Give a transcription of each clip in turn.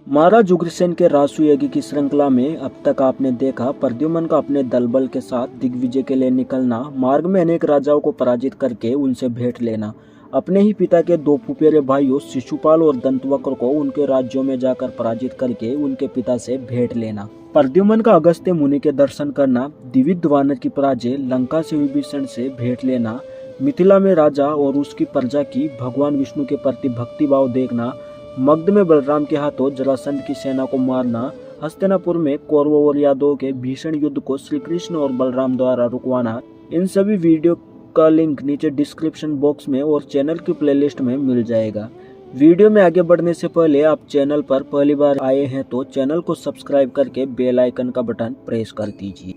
महाराज उग्रसेन के रासुयज्ञ की श्रृंखला में अब तक आपने देखा प्रद्युम्न का अपने दलबल के साथ दिग्विजय के लिए निकलना, मार्ग में अनेक राजाओं को पराजित करके उनसे भेंट लेना, अपने ही पिता के दो फुफेरे भाइयों शिशुपाल और दंतवक्र को उनके राज्यों में जाकर पराजित करके उनके पिता से भेंट लेना, प्रद्युम्न का अगस्त्य मुनि के दर्शन करना, द्विविध वानर की पराजय, लंका से विभीषण से भेंट लेना, मिथिला में राजा और उसकी प्रजा की भगवान विष्णु के प्रति भक्तिभाव देखना, मगध में बलराम के हाथों जरासंध की सेना को मारना, हस्तिनापुर में कौरवों और यादवों के भीषण युद्ध को श्री कृष्ण और बलराम द्वारा रुकवाना। इन सभी वीडियो का लिंक नीचे डिस्क्रिप्शन बॉक्स में और चैनल की प्लेलिस्ट में मिल जाएगा। वीडियो में आगे बढ़ने से पहले आप चैनल पर पहली बार आए हैं तो चैनल को सब्सक्राइब करके बेल आइकन का बटन प्रेस कर दीजिए।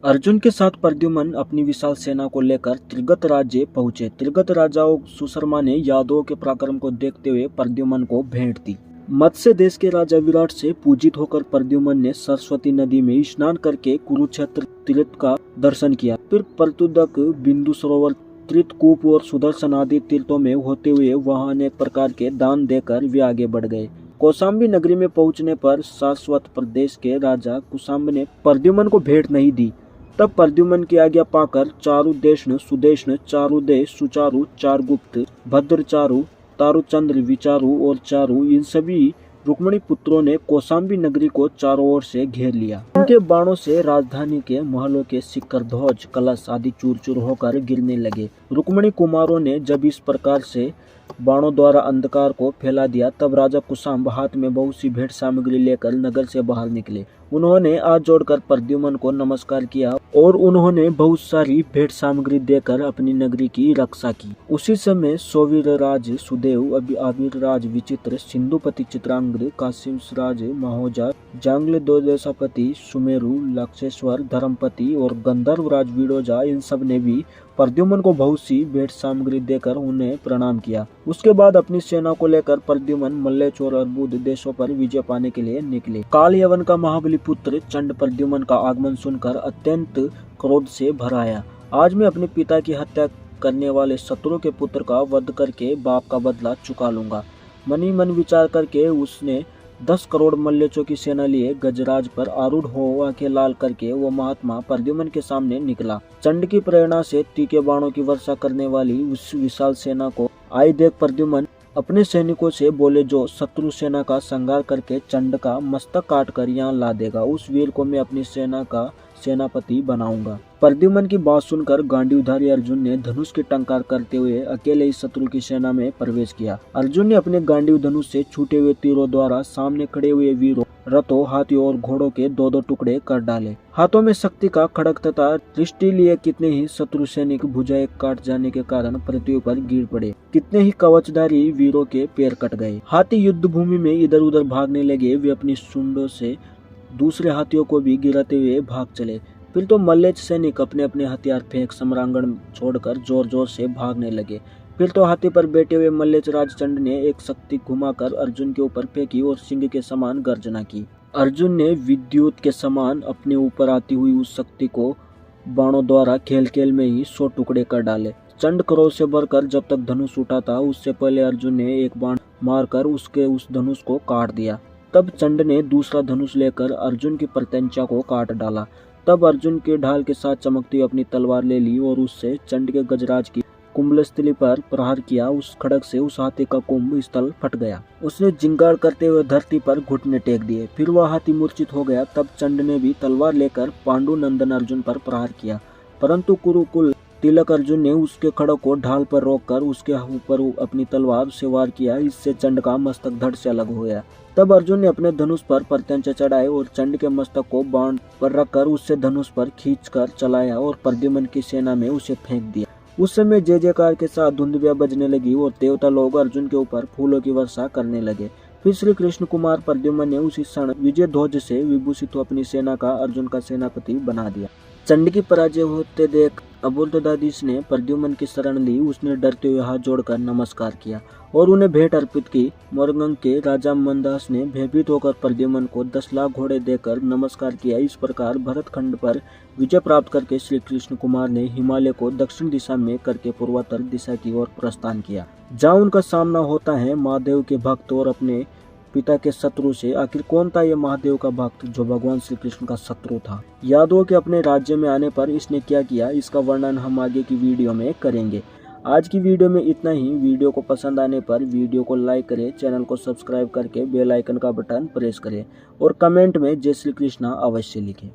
अर्जुन के साथ प्रद्युम्न अपनी विशाल सेना को लेकर त्रिगत राज्य पहुंचे। त्रिगत राजाओं सुशर्मा ने यादवों के पराक्रम को देखते हुए प्रद्युम्न को भेंट दी। मत्स्य देश के राजा विराट से पूजित होकर प्रद्युम्न ने सरस्वती नदी में स्नान करके कुरुक्षेत्र तीर्थ का दर्शन किया। फिर प्रतुदक, बिंदु सरोवर, त्रितकूप और सुदर्शन आदि तीर्थों में होते हुए वहां अनेक प्रकार के दान देकर वे आगे बढ़ गए। कौशाम्बी नगरी में पहुंचने पर सारस्वत प्रदेश के राजा कुशाम्ब ने प्रद्युम्न को भेंट नहीं दी। तब प्रद्युम्न की आज्ञा पाकर चारुदेशन, सुदेशन, चारुदेश, सुचारु, चारगुप्त, भद्रचारु, तारुचंद्र, विचारु और चारु, इन सभी रुक्मणी पुत्रों ने कौशाम्बी नगरी को चारों ओर से घेर लिया। उनके बाणों से राजधानी के महलों के शिखर, ध्वज, कलश आदि चूर चूर होकर गिरने लगे। रुक्मणी कुमारों ने जब इस प्रकार से बाणों द्वारा अंधकार को फैला दिया, तब राजा कुशाम्ब हाथ में बहुत सी भेंट सामग्री लेकर नगर से बाहर निकले। उन्होंने हाथ जोड़कर प्रद्युम्न को नमस्कार किया और उन्होंने बहुत सारी भेंट सामग्री देकर अपनी नगरी की रक्षा की। उसी समय सौवीर राज सुदेव, आविर राज विचित्र, सिंधुपति चित्रांगद, काशीराज महोजा, जांगल द्वादशापति सुमेरु, लक्षेश्वर धर्मपति और गंधर्व राज विडोजा, इन सब ने भी प्रद्युम्न को बहुत सी भेंट सामग्री देकर उन्हें प्रणाम किया। उसके बाद अपनी सेना को लेकर प्रद्युम्न मल्लेच और अर्बुद देशों पर विजय पाने के लिए निकले। काल यवन का महाबली पुत्र चंड प्रद्युम्न का आगमन सुनकर अत्यंत क्रोध से भर आया। आज मैं अपने पिता की हत्या करने वाले शत्रु के पुत्र का वध करके बाप का बदला चुका लूंगा। मन ही मन विचार करके उसने 10 करोड़ मल्लेचों की सेना लिए गजराज पर आरूढ़ हो आंखें लाल करके वो महात्मा प्रद्युम्न के सामने निकला। चंड की प्रेरणा से तीखे बाणों की वर्षा करने वाली उस विशाल सेना को आई देख प्रद्युम्न अपने सैनिकों से बोले, जो शत्रु सेना का संहार करके चंड का मस्तक काट कर यहाँ ला देगा, उस वीर को मैं अपनी सेना का सेनापति बनाऊंगा। प्रद्युम्न की बात सुनकर गांडीवधारी अर्जुन ने धनुष की टंकार करते हुए अकेले ही शत्रु की सेना में प्रवेश किया। अर्जुन ने अपने गांडीव धनुष से छूटे हुए तीरों द्वारा सामने खड़े हुए वीरों, रथों, हाथियों और घोड़ों के दो दो टुकड़े कर डाले। हाथों में शक्ति का खड़ग तथा दृष्टि लिए कितने ही शत्रु सैनिक भुजाएं काट जाने के कारण पृथ्वी पर गिर पड़े। कितने ही कवचधारी वीरों के पैर कट गए। हाथी युद्ध भूमि में इधर उधर भागने लगे। वे अपनी सूंडों से दूसरे हाथियों को भी गिराते हुए भाग चले। फिर तो मल्लेच सैनिक अपने अपने हथियार फेंक सम्रांगण छोड़कर जोर जोर से भागने लगे। फिर तो हाथी पर बैठे हुए मल्लेच राज चंड ने एक शक्ति घुमाकर अर्जुन के ऊपर फेंकी और सिंह के समान गर्जना की। अर्जुन ने विद्युत के समान अपने ऊपर आती हुई उस शक्ति को बाणों द्वारा खेल खेल में ही 100 टुकड़े कर डाले। चंड क्रोध से भरकर जब तक धनुष उठा था, उससे पहले अर्जुन ने एक बाण मारकर उसके उस धनुष को काट दिया। तब चंड ने दूसरा धनुष लेकर अर्जुन की प्रत्यंचा को काट डाला। तब अर्जुन के ढाल के साथ चमकती अपनी तलवार ले ली और उससे चंड के गजराज की कुंभस्थली पर प्रहार किया। उस खड़ग से उस हाथी का कुंभ स्थल फट गया। उसने जिंगाड़ करते हुए धरती पर घुटने टेक दिए। फिर वह हाथी मूर्छित हो गया। तब चंड ने भी तलवार लेकर पांडु नंदन अर्जुन पर प्रहार किया, परंतु कुरुकुल तिलक अर्जुन ने उसके खड़ग को ढाल पर रोककर उसके ऊपर अपनी तलवार से वार किया। इससे चंड का मस्तक धड़ से अलग हो गया। तब अर्जुन ने अपने धनुष पर प्रत्यंचा चढ़ाए और चंड के मस्तक को बाण पर रखकर उससे धनुष पर खींचकर चलाया और प्रद्युम्न की सेना में उसे फेंक दिया। उस समय जय जयकार के साथ धुंधुबियां बजने लगी और देवता लोग अर्जुन के ऊपर फूलों की वर्षा करने लगे। फिर श्री कृष्ण कुमार प्रद्युम्न ने उसी क्षण विजय ध्वज से विभूषित अपनी सेना का अर्जुन का सेनापति बना दिया। चंडी की पराजय होते देख अबोल्तदादिस ने प्रद्युम्न की शरण ली। उसने डरते हुए हाथ जोड़कर नमस्कार किया और उन्हें भेंट अर्पित की। मोरंग के राजा मंदास ने भयभीत होकर प्रद्युम्न को 10 लाख घोड़े देकर नमस्कार किया। इस प्रकार भरतखंड पर विजय प्राप्त करके श्री कृष्ण कुमार ने हिमालय को दक्षिण दिशा में करके पूर्वोत्तर दिशा की ओर प्रस्थान किया, जहाँ उनका सामना होता है महादेव के भक्त और अपने पिता के शत्रु से। आखिर कौन था ये महादेव का भक्त जो भगवान श्री कृष्ण का शत्रु था? यादवों के अपने राज्य में आने पर इसने क्या किया, इसका वर्णन हम आगे की वीडियो में करेंगे। आज की वीडियो में इतना ही। वीडियो को पसंद आने पर वीडियो को लाइक करें, चैनल को सब्सक्राइब करके बेल आइकन का बटन प्रेस करें और कमेंट में जय श्री कृष्णा अवश्य लिखें।